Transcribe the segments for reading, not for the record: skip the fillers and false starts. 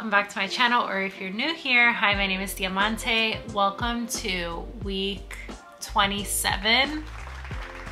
welcome back to my channel, or if you're new here, hi, my name is Diamante. Welcome to week 27.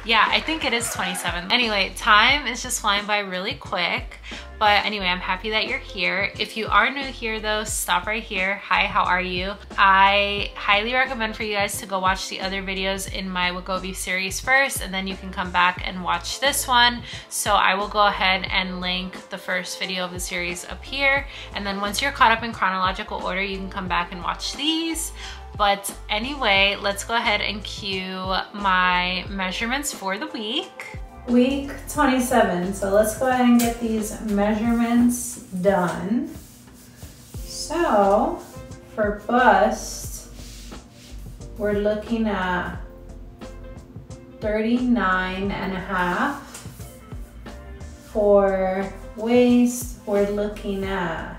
Yeah, I think it is 27. Anyway, time is just flying by really quick. But anyway, I'm happy that you're here. If you are new here though, stop right here. Hi, how are you? I highly recommend for you guys to go watch the other videos in my Wegovy series first, and then you can come back and watch this one. So I will go ahead and link the first video of the series up here. And then once you're caught up in chronological order, you can come back and watch these. But anyway, let's go ahead and cue my measurements for the week. Week 27, so let's go ahead and get these measurements done. So for bust, we're looking at 39.5. For waist, we're looking at,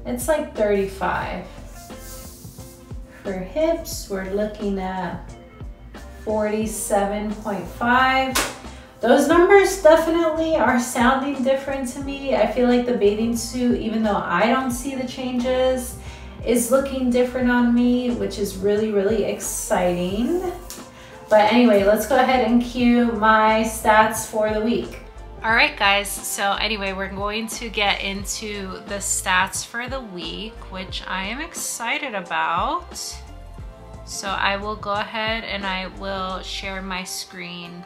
it's like 35. For hips, we're looking at 47.5. Those numbers definitely are sounding different to me. I feel like the bathing suit, even though I don't see the changes, is looking different on me, which is really, really exciting. But anyway, let's go ahead and cue my stats for the week. All right, guys, so anyway, we're going to get into the stats for the week, which I am excited about. So I will go ahead and I will share my screen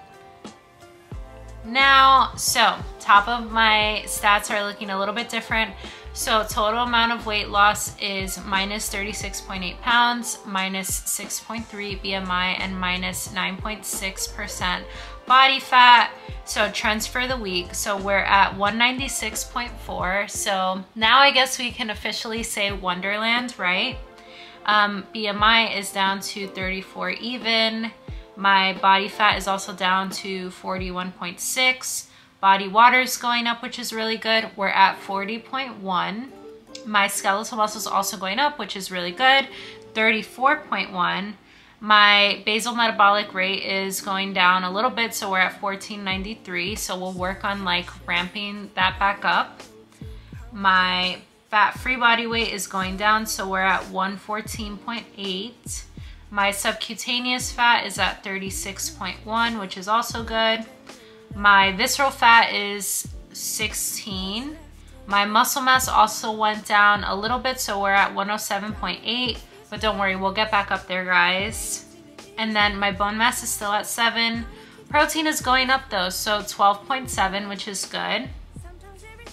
now. So top of my stats are looking a little bit different. So total amount of weight loss is minus 36.8 pounds, minus 6.3 BMI, and minus 9.6% body fat. So trends for the week. So we're at 196.4. So now I guess we can officially say Wonderland, right? BMI is down to 34 even. My body fat is also down to 41.6. Body water is going up, which is really good. We're at 40.1. My skeletal muscle is also going up, which is really good, 34.1. My basal metabolic rate is going down a little bit, so we're at 1493. So we'll work on like ramping that back up. My fat-free body weight is going down, so we're at 114.8. My subcutaneous fat is at 36.1, which is also good. My visceral fat is 16. My muscle mass also went down a little bit, so we're at 107.8, but don't worry, we'll get back up there, guys. And then my bone mass is still at 7. Protein is going up though, so 12.7, which is good.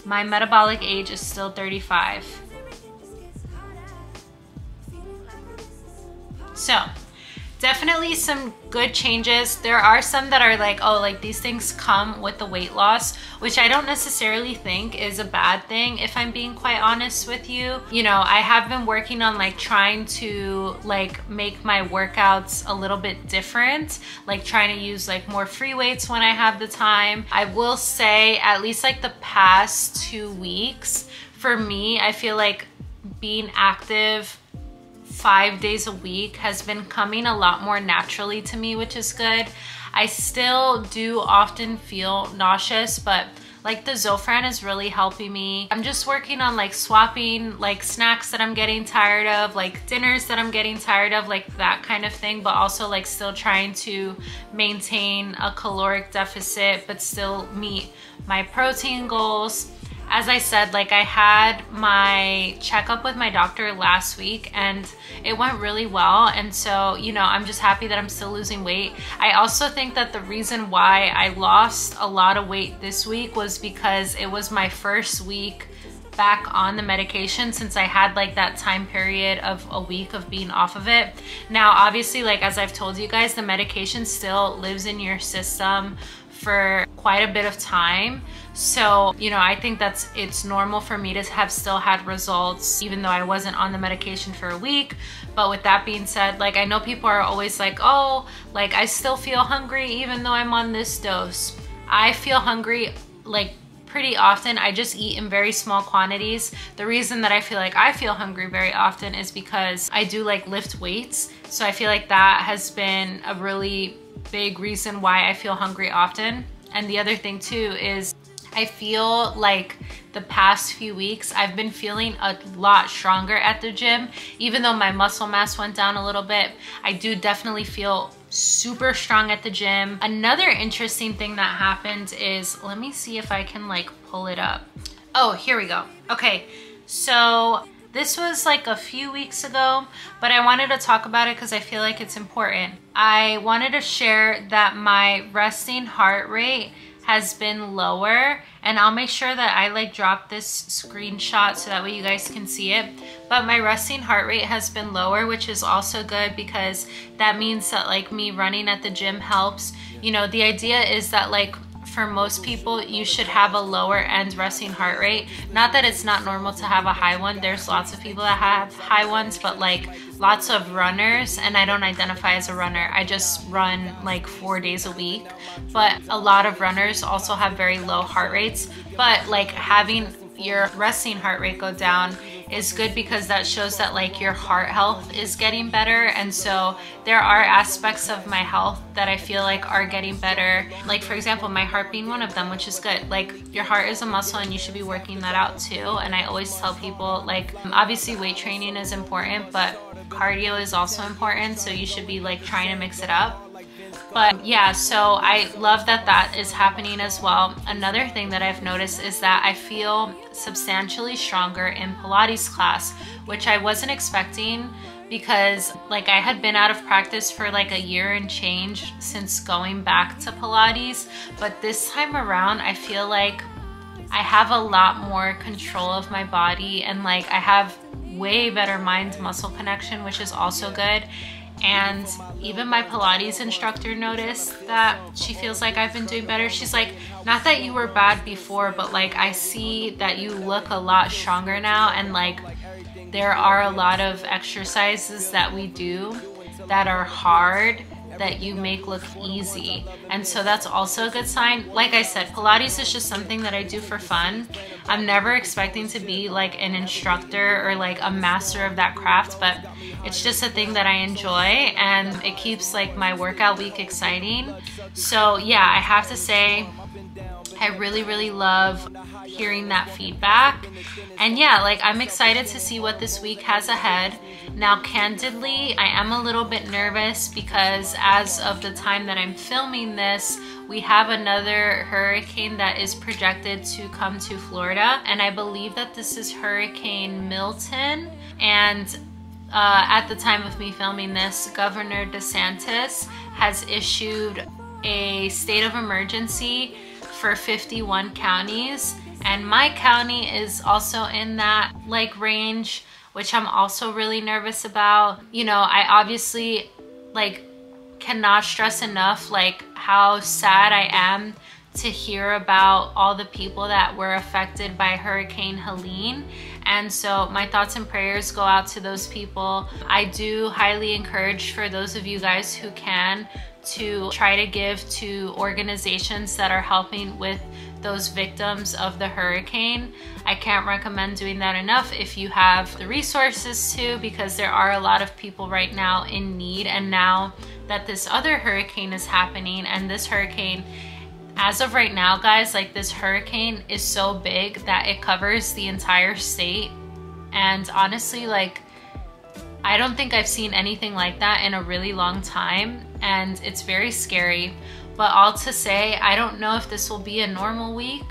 My metabolic age is still 35. So definitely some good changes. There are some that are like, oh, like these things come with the weight loss, which I don't necessarily think is a bad thing, if I'm being quite honest with you. You know, I have been working on like trying to like make my workouts a little bit different, like trying to use like more free weights when I have the time. I will say at least like the past 2 weeks, for me, I feel like being active 5 days a week has been coming a lot more naturally to me, which is good. I still do often feel nauseous, but like the Zofran is really helping me. I'm just working on like swapping like snacks that I'm getting tired of, like dinners that I'm getting tired of, like that kind of thing, but also like still trying to maintain a caloric deficit but still meet my protein goals. As I said, like I had my checkup with my doctor last week and it went really well. And so, you know, I'm just happy that I'm still losing weight. I also think that the reason why I lost a lot of weight this week was because it was my first week back on the medication since I had like that time period of a week of being off of it. Now, obviously, like as I've told you guys, the medication still lives in your system for quite a bit of time. So, you know, I think it's normal for me to have still had results even though I wasn't on the medication for a week. But with that being said, like I know people are always like, oh, like I still feel hungry even though I'm on this dose. I feel hungry like pretty often. I just eat in very small quantities. The reason that I feel like I feel hungry very often is because I do like lift weights. So I feel like that has been a really big reason why I feel hungry often. And the other thing too is I feel like the past few weeks I've been feeling a lot stronger at the gym. Even though my muscle mass went down a little bit, I do definitely feel super strong at the gym. Another interesting thing that happened is, let me see if I can like pull it up. Oh, here we go. Okay, so this was like a few weeks ago, but I wanted to talk about it because I feel like it's important. I wanted to share that my resting heart rate has been lower, and I'll make sure that I like drop this screenshot so that way you guys can see it. But my resting heart rate has been lower, which is also good because that means that like me running at the gym helps. You know, the idea is that like for most people, you should have a lower end resting heart rate. Not that it's not normal to have a high one. There's lots of people that have high ones, but like lots of runners, and I don't identify as a runner. I just run like 4 days a week. But a lot of runners also have very low heart rates. But like having your resting heart rate go down is good because that shows that like your heart health is getting better. And so there are aspects of my health that I feel like are getting better. Like for example, my heart being one of them, which is good. Like your heart is a muscle and you should be working that out too. And I always tell people like, obviously weight training is important, but cardio is also important. So you should be like trying to mix it up. But yeah, so I love that that is happening as well. Another thing that I've noticed is that I feel substantially stronger in Pilates class, which I wasn't expecting because like I had been out of practice for like a year and change since going back to Pilates. But this time around, I feel like I have a lot more control of my body, and like I have way better mind-muscle connection, which is also good. And even my Pilates instructor noticed that she feels like I've been doing better. She's like, not that you were bad before, but like I see that you look a lot stronger now, and like there are a lot of exercises that we do that are hard that you make look easy. And so that's also a good sign. Like I said, Pilates is just something that I do for fun. I'm never expecting to be like an instructor or like a master of that craft, but it's just a thing that I enjoy, and it keeps like my workout week exciting. So yeah, I have to say I really love hearing that feedback. And yeah, like I'm excited to see what this week has ahead. Now, candidly, I am a little bit nervous because as of the time that I'm filming this, we have another hurricane that is projected to come to Florida. And I believe that this is Hurricane Milton. And at the time of me filming this, Governor DeSantis has issued a state of emergency for 51 counties. And my county is also in that like range, which I'm also really nervous about. You know, I obviously like cannot stress enough like how sad I am to hear about all the people that were affected by Hurricane Helene. And so my thoughts and prayers go out to those people. I do highly encourage for those of you guys who can to try to give to organizations that are helping with those victims of the hurricane. I can't recommend doing that enough if you have the resources to, because there are a lot of people right now in need. And now that this other hurricane is happening, and this hurricane, as of right now, guys, like this hurricane is so big that it covers the entire state. And honestly, like, I don't think I've seen anything like that in a really long time, and it's very scary. But all to say, I don't know if this will be a normal week,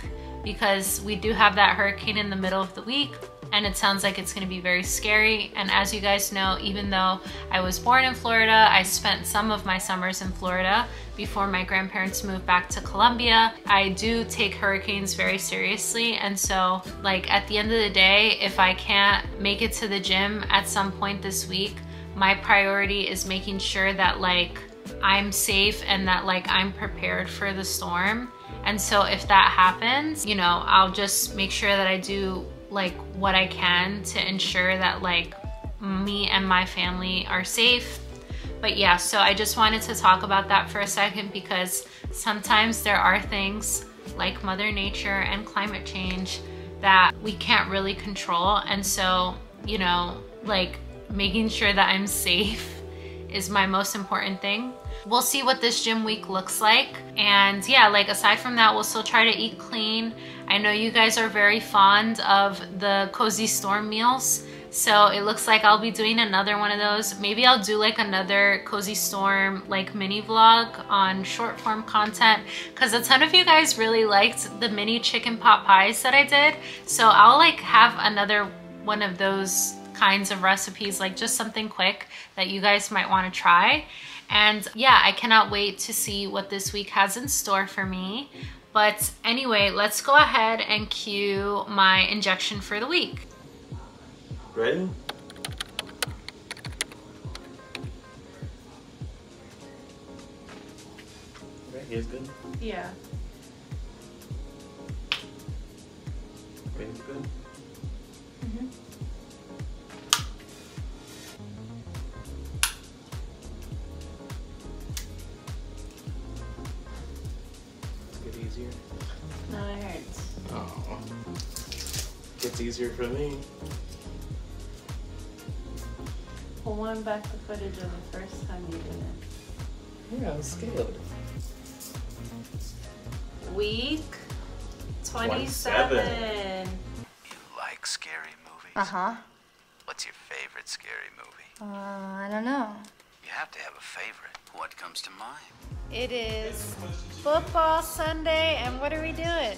because we do have that hurricane in the middle of the week, and it sounds like it's going to be very scary. And as you guys know, even though I was born in Florida, I spent some of my summers in Florida before my grandparents moved back to Colombia. I do take hurricanes very seriously, and so like at the end of the day, if I can't make it to the gym at some point this week, my priority is making sure that like I'm safe and that like I'm prepared for the storm. And so if that happens, you know, I'll just make sure that I do like what I can to ensure that like me and my family are safe. But yeah, so I just wanted to talk about that for a second, because sometimes there are things like Mother Nature and climate change that we can't really control. And so, you know, like making sure that I'm safe is my most important thing. we'll see what this gym week looks like. And yeah, like aside from that, we'll still try to eat clean. I know you guys are very fond of the Cozy Storm meals. So it looks like I'll be doing another one of those. Maybe I'll do like another Cozy Storm like mini vlog on short form content, because a ton of you guys really liked the mini chicken pot pies that I did. So I'll like have another one of those kinds of recipes, like just something quick that you guys might want to try. And yeah, I cannot wait to see what this week has in store for me. But anyway, let's go ahead and cue my injection for the week. Ready? Right here's good? Yeah. Right here's good? Mm-hmm. Let's get easier. No, it hurts. Oh. Gets easier for me. We'll wind back the footage of the first time you did it. Yeah, I'm scared. Week 27. You like scary movies? Uh-huh. What's your favorite scary movie? I don't know. You have to have a favorite. What comes to mind? It is football Sunday, and what are we doing?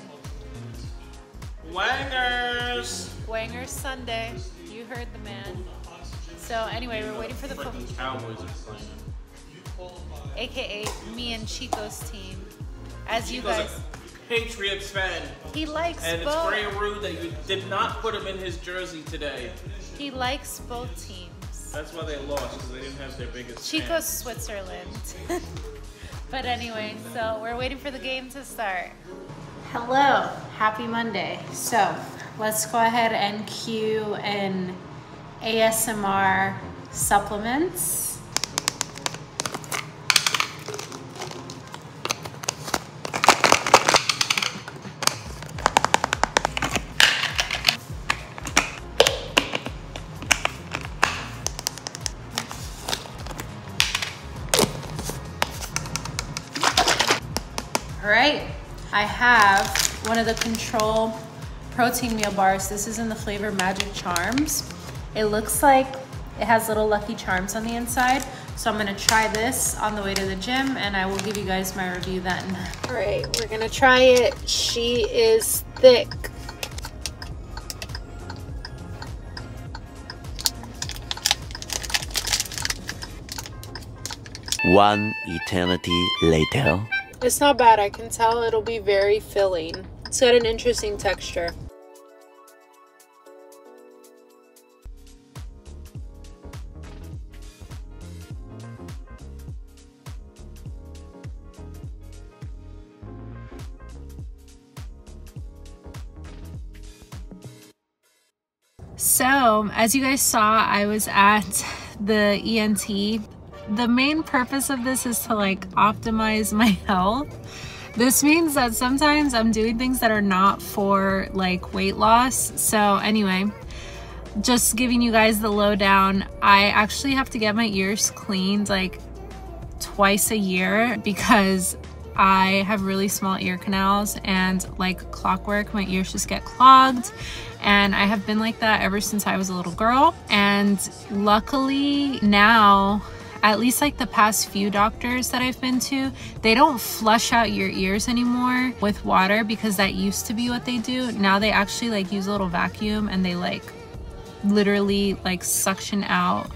Wangers! Wangers Sunday. You heard the man. So anyway, we're waiting for the football. Cowboys are playing. AKA me and Chico's team. As you Chico's guys, a Patriots fan, he likes and it's both. very rude that you did not put him in his jersey today. He likes both teams. That's why they lost, because they didn't have their biggest Chico's fan. Switzerland. But anyway, so we're waiting for the game to start. Hello, happy Monday. So let's go ahead and cue an ASMR supplements. All right, I have one of the Control protein meal bars. This is in the flavor Magic Charms. It looks like it has little Lucky Charms on the inside. So I'm gonna try this on the way to the gym, and I will give you guys my review then. All right, we're gonna try it. She is thick. One eternity later. It's not bad. I can tell it'll be very filling. It's got an interesting texture. So, as you guys saw, I was at the ENT. The main purpose of this is to like optimize my health. This means that sometimes I'm doing things that are not for like weight loss. So anyway, just giving you guys the lowdown. I actually have to get my ears cleaned like twice a year because I have really small ear canals, and like clockwork, my ears just get clogged. And I have been like that ever since I was a little girl. And luckily now, at least like the past few doctors that I've been to, they don't flush out your ears anymore with water, because that used to be what they do. Now they actually like use a little vacuum and they like literally like suction out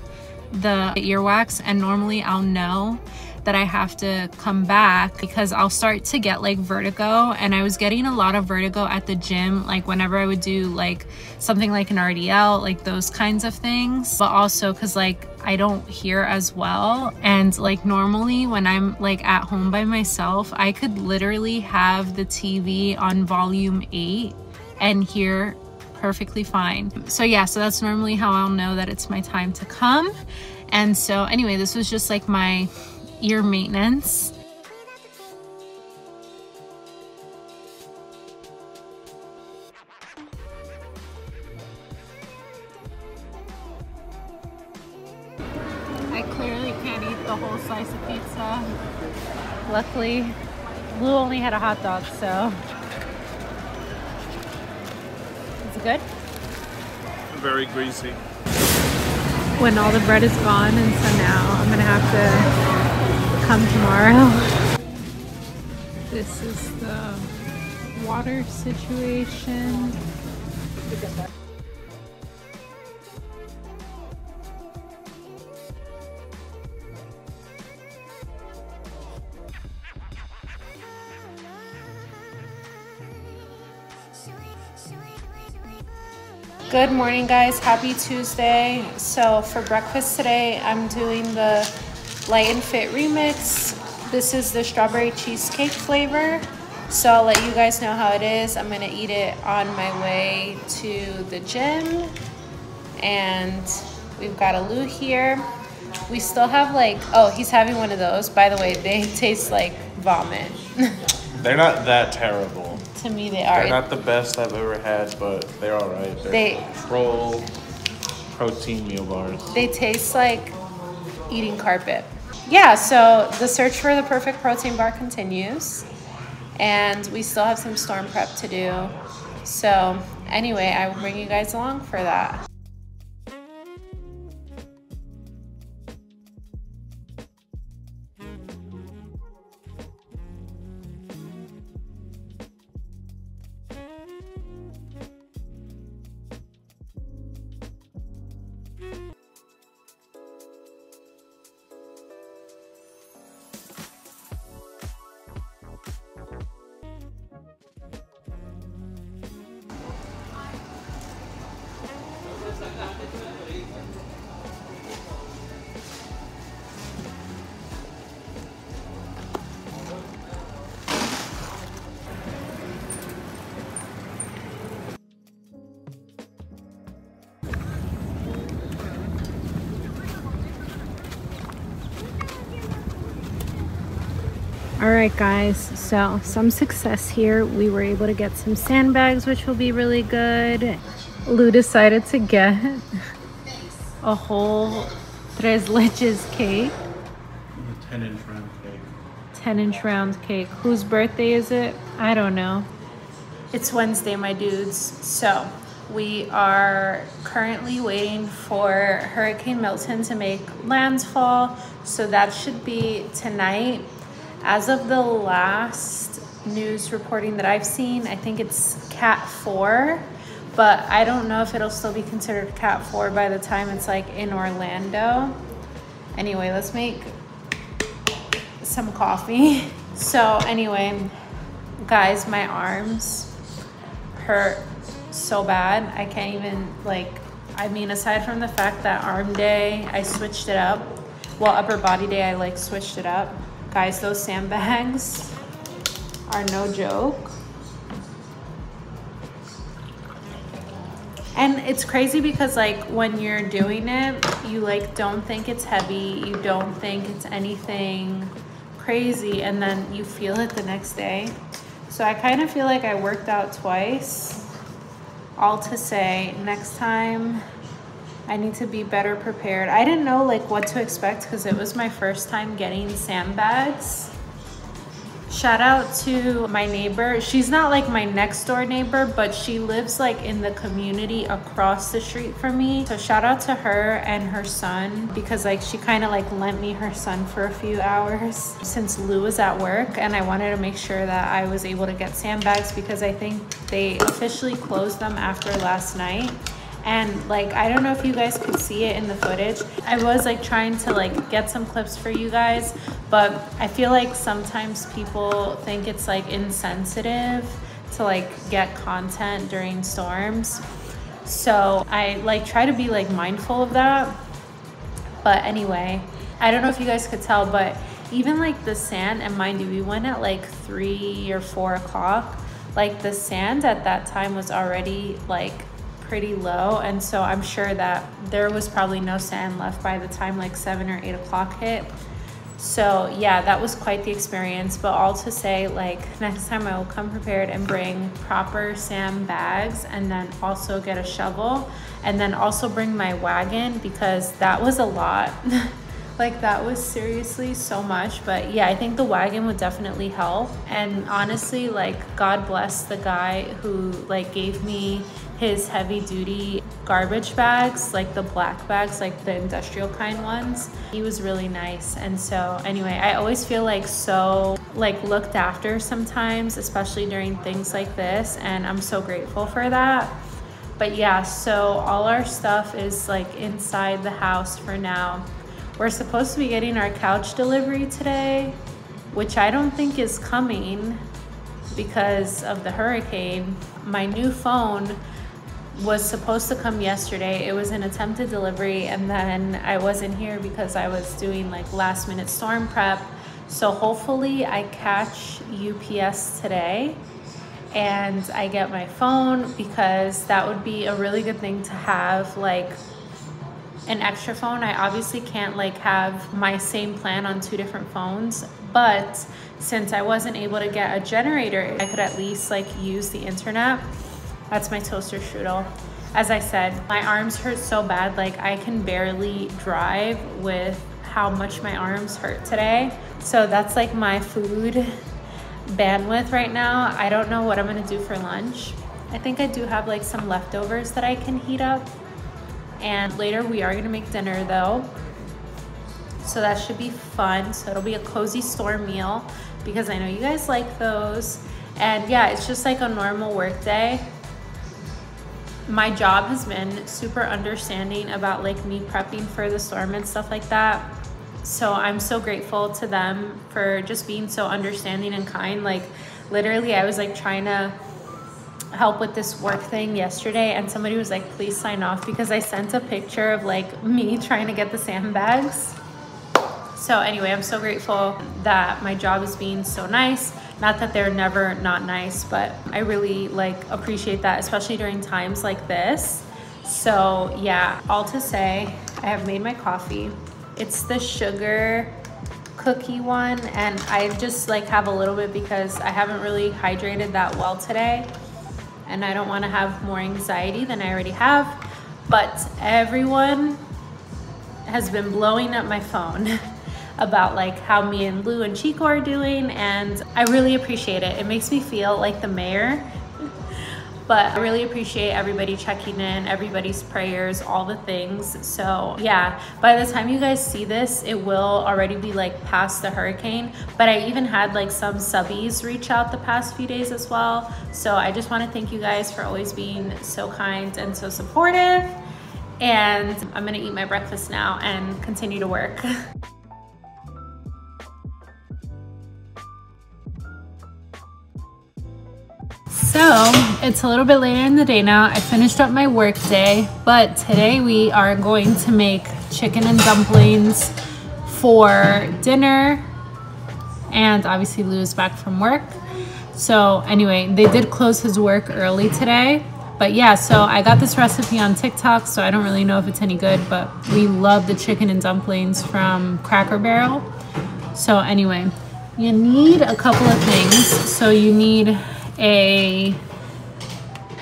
the earwax. And normally I'll know that I have to come back because I'll start to get like vertigo, and I was getting a lot of vertigo at the gym, like whenever I would do like something like an RDL, like those kinds of things, but also because like I don't hear as well. And like normally when I'm like at home by myself, I could literally have the TV on volume 8 and hear perfectly fine. So yeah, so that's normally how I'll know that it's my time to come. And so anyway, this was just like my ear maintenance. I clearly can't eat the whole slice of pizza. Luckily, Lou only had a hot dog, so. Is it good? Very greasy. When all the bread is gone, and so now I'm gonna have to come tomorrow. This is the water situation. Good morning, guys. Happy Tuesday. So for breakfast today, I'm doing the Light and Fit remix. This is the strawberry cheesecake flavor. So I'll let you guys know how it is. I'm gonna eat it on my way to the gym. And we've got a Lou here. We still have like, oh, he's having one of those. By the way, they taste like vomit. They're not that terrible. To me, they are. They're not the best I've ever had, but they're all right. They're control protein meal bars. They taste like eating carpet. Yeah, so the search for the perfect protein bar continues. And we still have some storm prep to do. So anyway, I will bring you guys along for that. All right, guys, so some success here. We were able to get some sandbags, which will be really good. Lou decided to get a whole tres leches cake. A 10-inch round cake. 10-inch round cake. Whose birthday is it? I don't know. It's Wednesday, my dudes. So we are currently waiting for Hurricane Milton to make landfall. So that should be tonight. As of the last news reporting that I've seen, I think it's Cat 4, but I don't know if it'll still be considered Cat 4 by the time it's like in Orlando. Anyway, let's make some coffee. So anyway, guys, my arms hurt so bad. I can't even I mean, aside from the fact that arm day, I switched it up. Well, upper body day, I switched it up. Guys, those sandbags are no joke. And it's crazy because when you're doing it, you don't think it's heavy. You don't think it's anything crazy. And then you feel it the next day. So I kind of feel like I worked out twice. All to say, next time I need to be better prepared. I didn't know what to expect because it was my first time getting sandbags. Shout out to my neighbor. She's not my next door neighbor, but she lives in the community across the street from me. So shout out to her and her son because she kind of lent me her son for a few hours since Lou was at work, and I wanted to make sure that I was able to get sandbags because I think they officially closed them after last night. And I don't know if you guys could see it in the footage. I was trying to get some clips for you guys, but I feel sometimes people think it's insensitive to get content during storms. So I try to be mindful of that. But anyway, I don't know if you guys could tell, but even the sand, and mind you, we went at 3 or 4 o'clock. The sand at that time was already pretty low, and so I'm sure that there was probably no sand left by the time 7 or 8 o'clock hit. So yeah, that was quite the experience. But all to say, next time I will come prepared and bring proper sandbags, and then also get a shovel, and then also bring my wagon because that was a lot. Like that was seriously so much. But yeah, I think the wagon would definitely help. And honestly, like God bless the guy who like gave me his heavy duty garbage bags, like the black bags, like the industrial kind ones. He was really nice. And so anyway, I always feel like so like looked after sometimes, especially during things like this. And I'm so grateful for that. But yeah, so all our stuff is like inside the house for now. We're supposed to be getting our couch delivery today, which I don't think is coming because of the hurricane. My new phone was supposed to come yesterday. It was an attempted delivery, and then I wasn't here because I was doing like last minute storm prep. So hopefully I catch UPS today and I get my phone, because that would be a really good thing to have, like an extra phone. I obviously can't like have my same plan on 2 different phones, but since I wasn't able to get a generator, I could at least like use the internet. That's my toaster strudel. As I said, my arms hurt so bad, like I can barely drive with how much my arms hurt today. So that's like my food bandwidth right now. I don't know what I'm gonna do for lunch. I think I do have like some leftovers that I can heat up. And later we are gonna make dinner though. So that should be fun. So it'll be a cozy store meal because I know you guys like those. And yeah, it's just like a normal work day. My job has been super understanding about like me prepping for the storm and stuff like that. So I'm so grateful to them for just being so understanding and kind. Like literally I was like trying to help with this work thing yesterday, and somebody was like, please sign off, because I sent a picture of like me trying to get the sandbags. So anyway, I'm so grateful that my job is being so nice. Not that they're never not nice, but I really like appreciate that, especially during times like this. So yeah, all to say, I have made my coffee. It's the sugar cookie one, and I just like have a little bit because I haven't really hydrated that well today, and I don't want to have more anxiety than I already have. But everyone has been blowing up my phone about like how me and Lou and Chico are doing, and I really appreciate it. It makes me feel like the mayor. But I really appreciate everybody checking in, everybody's prayers, all the things. So yeah, by the time you guys see this, it will already be like past the hurricane. But I even had like some subbies reach out the past few days as well. So I just want to thank you guys for always being so kind and so supportive. And I'm gonna eat my breakfast now and continue to work. So it's a little bit later in the day now. I finished up my work day, but today we are going to make chicken and dumplings for dinner. And obviously Lou's back from work. So anyway, they did close his work early today. But yeah, so I got this recipe on TikTok, so I don't really know if it's any good, but we love the chicken and dumplings from Cracker Barrel. So anyway, you need a couple of things. So you need a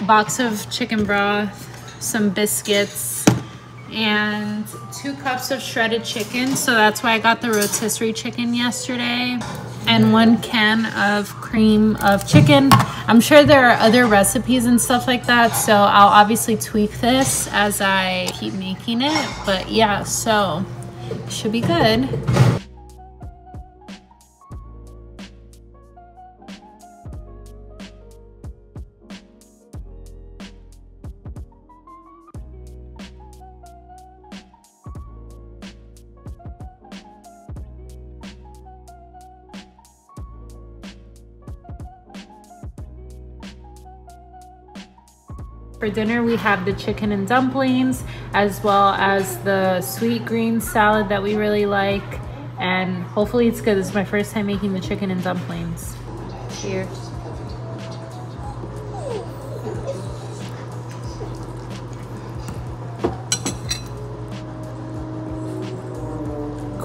box of chicken broth, some biscuits, and 2 cups of shredded chicken. So that's why I got the rotisserie chicken yesterday, and 1 can of cream of chicken. I'm sure there are other recipes and stuff like that, so I'll obviously tweak this as I keep making it. But yeah, so it should be good. For dinner, we have the chicken and dumplings, as well as the sweet green salad that we really like. And hopefully it's good. This is my first time making the chicken and dumplings. Cheers.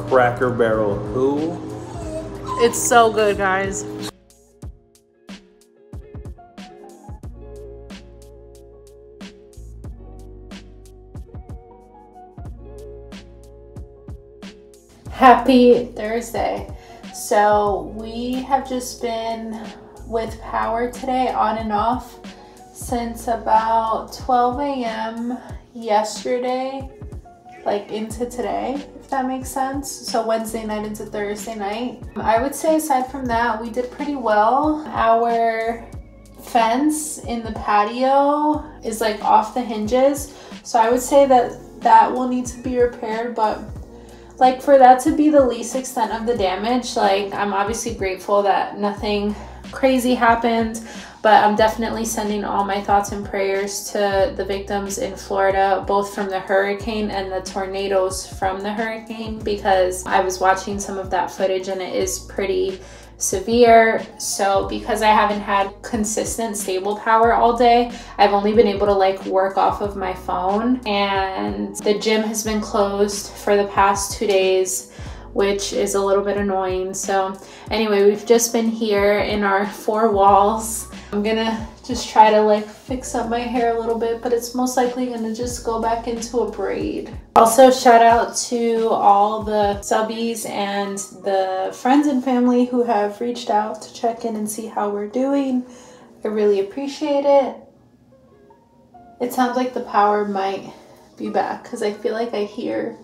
Cracker Barrel, who? It's so good, guys. Happy Thursday. So we have just been with power today on and off since about 12 a.m. yesterday, like into today, if that makes sense. So Wednesday night into Thursday night. I would say aside from that, we did pretty well. Our fence in the patio is like off the hinges. So I would say that will need to be repaired, but like for that to be the least extent of the damage, like I'm obviously grateful that nothing crazy happened, but I'm definitely sending all my thoughts and prayers to the victims in Florida, both from the hurricane and the tornadoes from the hurricane, because I was watching some of that footage and it is pretty severe. So because I haven't had consistent stable power all day, I've only been able to like work off of my phone, and the gym has been closed for the past 2 days, which is a little bit annoying. So anyway, we've just been here in our 4 walls. I'm gonna just try to like fix up my hair a little bit, but it's most likely gonna just go back into a braid. Also, shout out to all the subbies and the friends and family who have reached out to check in and see how we're doing. I really appreciate it. It sounds like the power might be back because I feel like I hear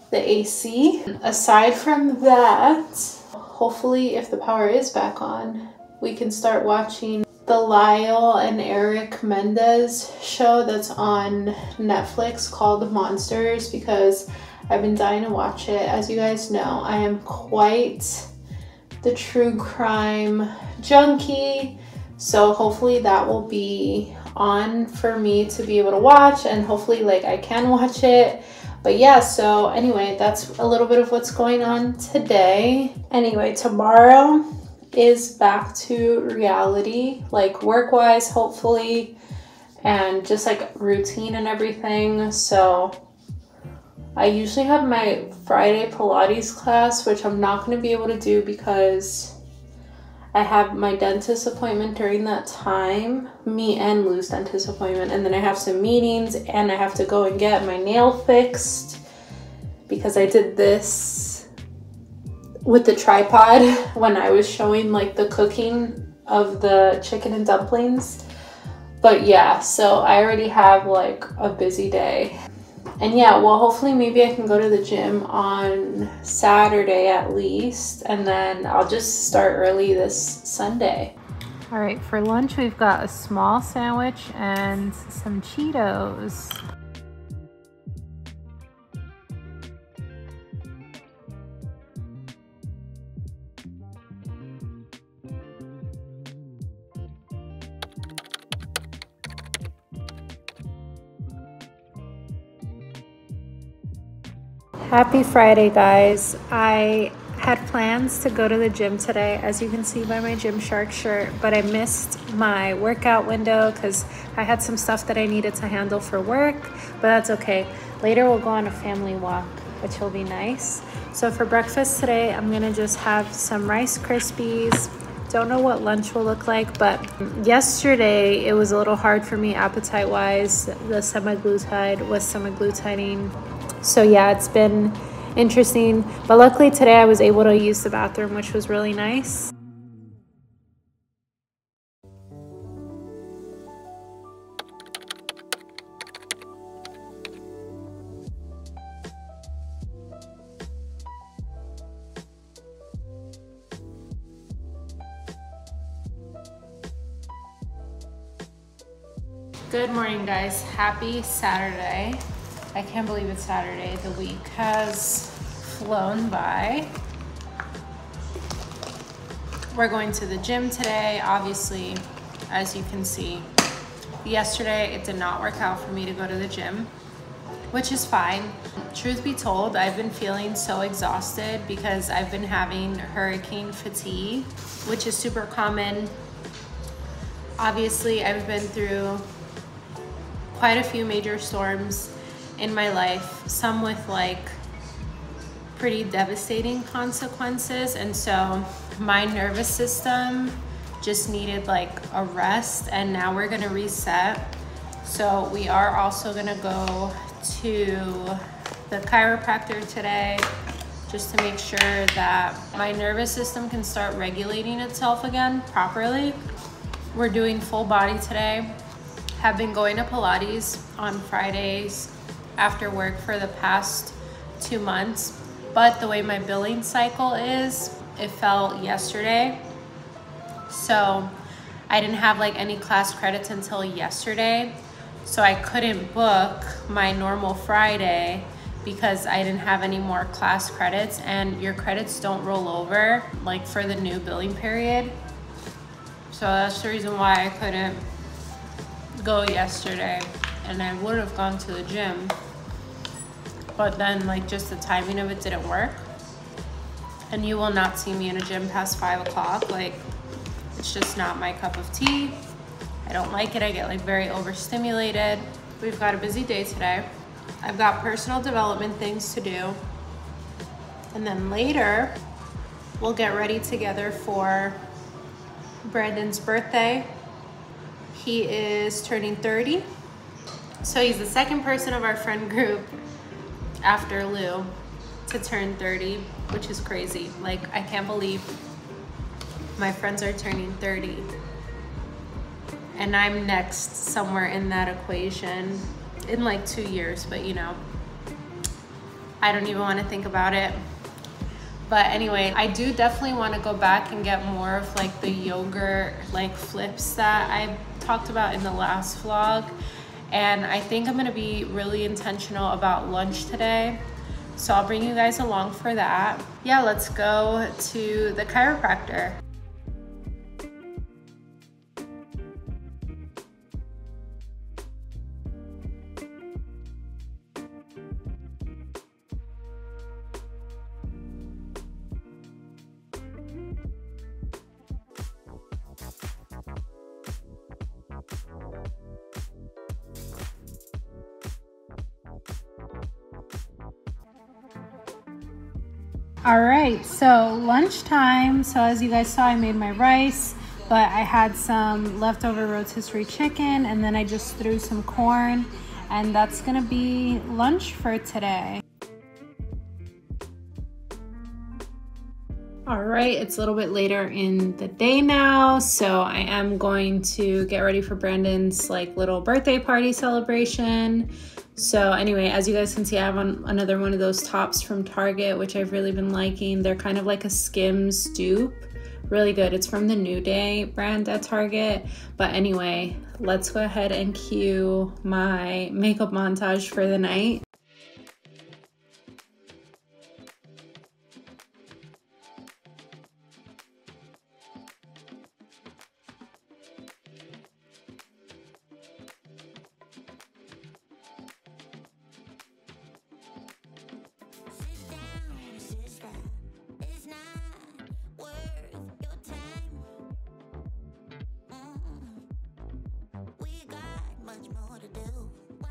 the AC. Aside from that, hopefully if the power is back on, we can start watching the Lyle and Eric Mendez show that's on Netflix called Monsters, because I've been dying to watch it. As you guys know, I am quite the true crime junkie, so hopefully that will be on for me to be able to watch, and hopefully like I can watch it. But yeah, so anyway, that's a little bit of what's going on today. Anyway, tomorrow is back to reality, like work-wise, hopefully, and just like routine and everything. So I usually have my Friday Pilates class, which I'm not going to be able to do because I have my dentist appointment during that time, me and Lou's dentist appointment, and then I have some meetings, and I have to go and get my nail fixed because I did this with the tripod when I was showing like the cooking of the chicken and dumplings. But yeah, so I already have like a busy day. And yeah, well, hopefully maybe I can go to the gym on Saturday at least, and then I'll just start early this Sunday. All right, for lunch we've got a small sandwich and some Cheetos. Happy Friday, guys. I had plans to go to the gym today, as you can see by my Gymshark shirt, but I missed my workout window because I had some stuff that I needed to handle for work, but that's okay. Later we'll go on a family walk, which will be nice. So for breakfast today, I'm gonna just have some Rice Krispies. Don't know what lunch will look like, but yesterday it was a little hard for me appetite-wise. The semaglutide was semaglutiding. So yeah, it's been interesting, but luckily today I was able to use the bathroom, which was really nice. Good morning, guys. Happy Saturday. I can't believe it's Saturday. The week has flown by. We're going to the gym today. Obviously, as you can see, yesterday it did not work out for me to go to the gym, which is fine. Truth be told, I've been feeling so exhausted because I've been having hurricane fatigue, which is super common. Obviously, I've been through quite a few major storms in my life, some with like pretty devastating consequences, and so my nervous system just needed like a rest, and now we're gonna reset. So we are also gonna go to the chiropractor today just to make sure that my nervous system can start regulating itself again properly. We're doing full body today. Have been going to Pilates on Fridays after work for the past 2 months, but the way my billing cycle is, it fell yesterday. So I didn't have like any class credits until yesterday. So I couldn't book my normal Friday because I didn't have any more class credits, and your credits don't roll over like for the new billing period. So that's the reason why I couldn't go yesterday, and I would have gone to the gym, but then like just the timing of it didn't work. And you will not see me in a gym past 5 o'clock. Like, it's just not my cup of tea. I don't like it. I get like very overstimulated. We've got a busy day today. I've got personal development things to do. And then later, we'll get ready together for Brandon's birthday. He is turning 30. So he's the second person of our friend group after Lou to turn 30, which is crazy. Like, I can't believe my friends are turning 30. And I'm next somewhere in that equation in like 2 years, but you know, I don't even want to think about it. But anyway, I do definitely want to go back and get more of like the yogurt like flips that I talked about in the last vlog. And I think I'm going to be really intentional about lunch today. So I'll bring you guys along for that. Yeah, let's go to the chiropractor. All right, so lunchtime. So as you guys saw, I made my rice, but I had some leftover rotisserie chicken, and then I just threw some corn, and that's gonna be lunch for today. All right, it's a little bit later in the day now, so I am going to get ready for Brandon's like little birthday party celebration. So anyway, as you guys can see, I have another one of those tops from Target, which I've really been liking. They're kind of like a Skims dupe. Really good. It's from the New Day brand at Target. But anyway, let's go ahead and cue my makeup montage for the night.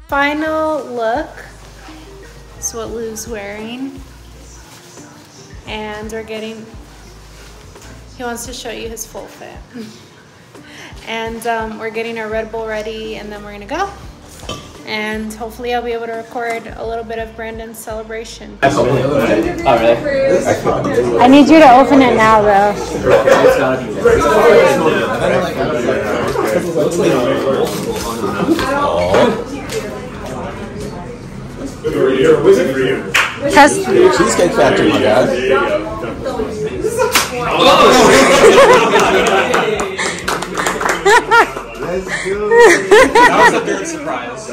Final look is what Lou's wearing, and he wants to show you his full fit. And we're getting our Red Bull ready, and then we're gonna go, and hopefully I'll be able to record a little bit of Brandon's celebration. Oh, really? I need you to open it now though. Cheesecake Factory, my guy. That was a good surprise.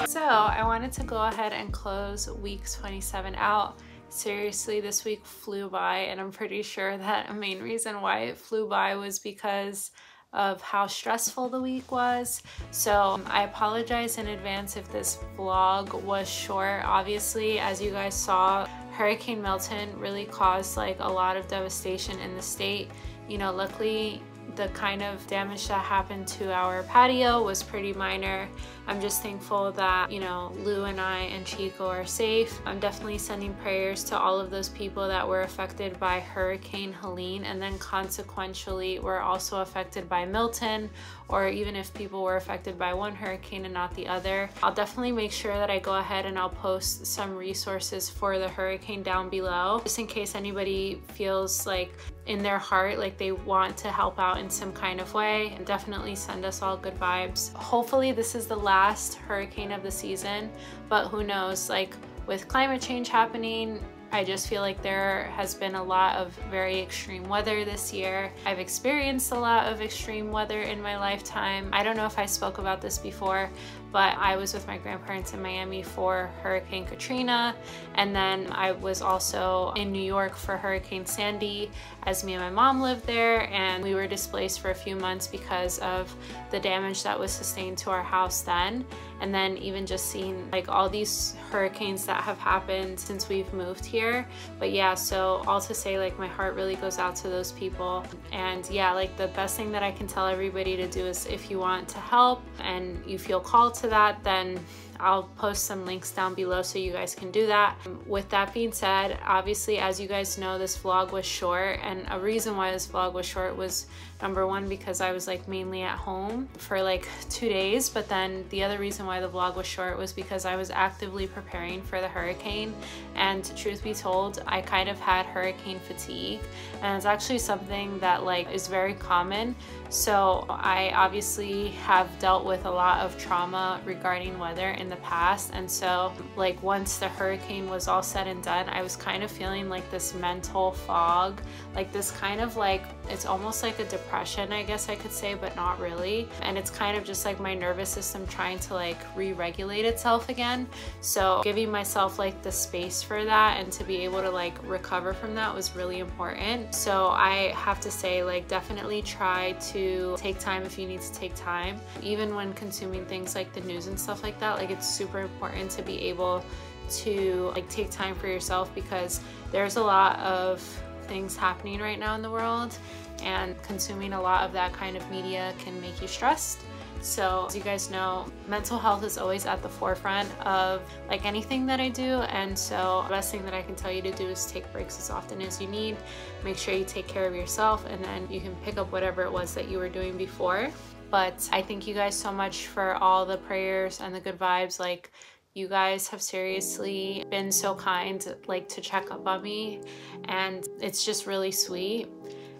So I wanted to go ahead and close week 27 out. Seriously, this week flew by, and I'm pretty sure that a main reason why it flew by was because of how stressful the week was. So I apologize in advance if this vlog was short. Obviously, as you guys saw, Hurricane Milton really caused like a lot of devastation in the state. You know, luckily the kind of damage that happened to our patio was pretty minor. I'm just thankful that, you know, Lou and I and Chico are safe. I'm definitely sending prayers to all of those people that were affected by Hurricane Helene, and then consequentially were also affected by Milton, or even if people were affected by one hurricane and not the other. I'll definitely make sure that I go ahead and I'll post some resources for the hurricane down below, just in case anybody feels like in their heart like they want to help out in some kind of way. And definitely send us all good vibes. Hopefully this is the last hurricane of the season, but who knows, like with climate change happening, I just feel like there has been a lot of very extreme weather this year. I've experienced a lot of extreme weather in my lifetime. I don't know if I spoke about this before, but I was with my grandparents in Miami for Hurricane Katrina, and then I was also in New York for Hurricane Sandy, as me and my mom lived there, and we were displaced for a few months because of the damage that was sustained to our house then. And then even just seeing like all these hurricanes that have happened since we've moved here. But yeah, so all to say, like my heart really goes out to those people. And yeah, like the best thing that I can tell everybody to do is, if you want to help and you feel called to that, then I'll post some links down below so you guys can do that. With that being said, obviously, as you guys know, this vlog was short, and a reason why this vlog was short was number one, because I was like mainly at home for like 2 days, but then the other reason why the vlog was short was because I was actively preparing for the hurricane. And truth be told, I kind of had hurricane fatigue, and it's actually something that like is very common. So I obviously have dealt with a lot of trauma regarding weather in the past, and so like once the hurricane was all said and done, I was kind of feeling like this mental fog, like this kind of like, it's almost like a depression, I guess I could say, but not really. And it's kind of just like my nervous system trying to like re-regulate itself again. So giving myself like the space for that and to be able to like recover from that was really important. So I have to say, like, definitely try to take time if you need to take time. Even when consuming things like the news and stuff like that, like it's super important to be able to like take time for yourself, because there's a lot of things happening right now in the world, and consuming a lot of that kind of media can make you stressed. So as you guys know, mental health is always at the forefront of like anything that I do, and so the best thing that I can tell you to do is take breaks as often as you need. Make sure you take care of yourself, and then you can pick up whatever it was that you were doing before. But I thank you guys so much for all the prayers and the good vibes. Like, you guys have seriously been so kind, like, to check up on me, and it's just really sweet.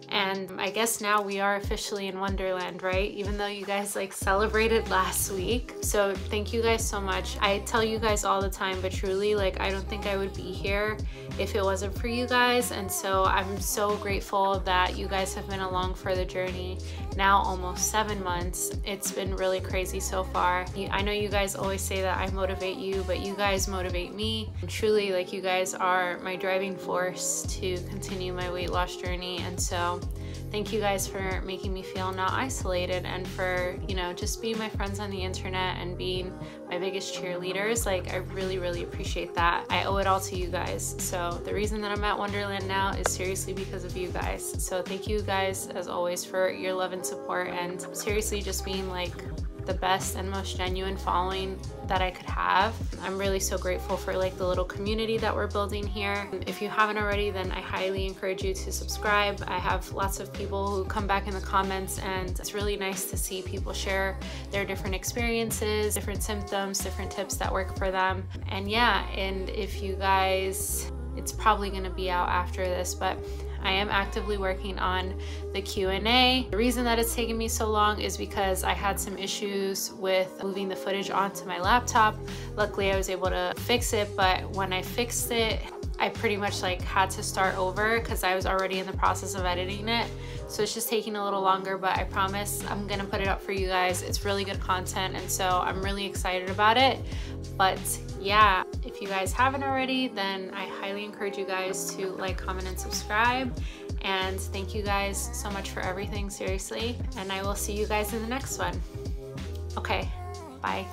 And I guess now we are officially in Wonderland, right? Even though you guys like celebrated last week. So thank you guys so much. I tell you guys all the time, but truly, like, I don't think I would be here if it wasn't for you guys. And so I'm so grateful that you guys have been along for the journey now almost 7 months. It's been really crazy so far. I know you guys always say that I motivate you, but you guys motivate me. And truly, like, you guys are my driving force to continue my weight loss journey. And so thank you guys for making me feel not isolated, and for, you know, just being my friends on the internet and being my biggest cheerleaders. Like, I really, really appreciate that. I owe it all to you guys. So the reason that I'm at Wonderland now is seriously because of you guys. So thank you guys as always for your love and support, and seriously just being like the best and most genuine following that I could have. I'm really so grateful for like the little community that we're building here. If you haven't already, then I highly encourage you to subscribe. I have lots of people who come back in the comments, and it's really nice to see people share their different experiences, different symptoms, different tips that work for them. And yeah, and if you guys, it's probably gonna be out after this, but I am actively working on the Q&A. The reason that it's taken me so long is because I had some issues with moving the footage onto my laptop. Luckily, I was able to fix it, but when I fixed it, I pretty much like had to start over because I was already in the process of editing it. So it's just taking a little longer, but I promise I'm gonna put it up for you guys. It's really good content, and so I'm really excited about it. But yeah, if you guys haven't already, then I highly encourage you guys to like, comment, and subscribe. And thank you guys so much for everything, seriously. And I will see you guys in the next one. Okay, bye.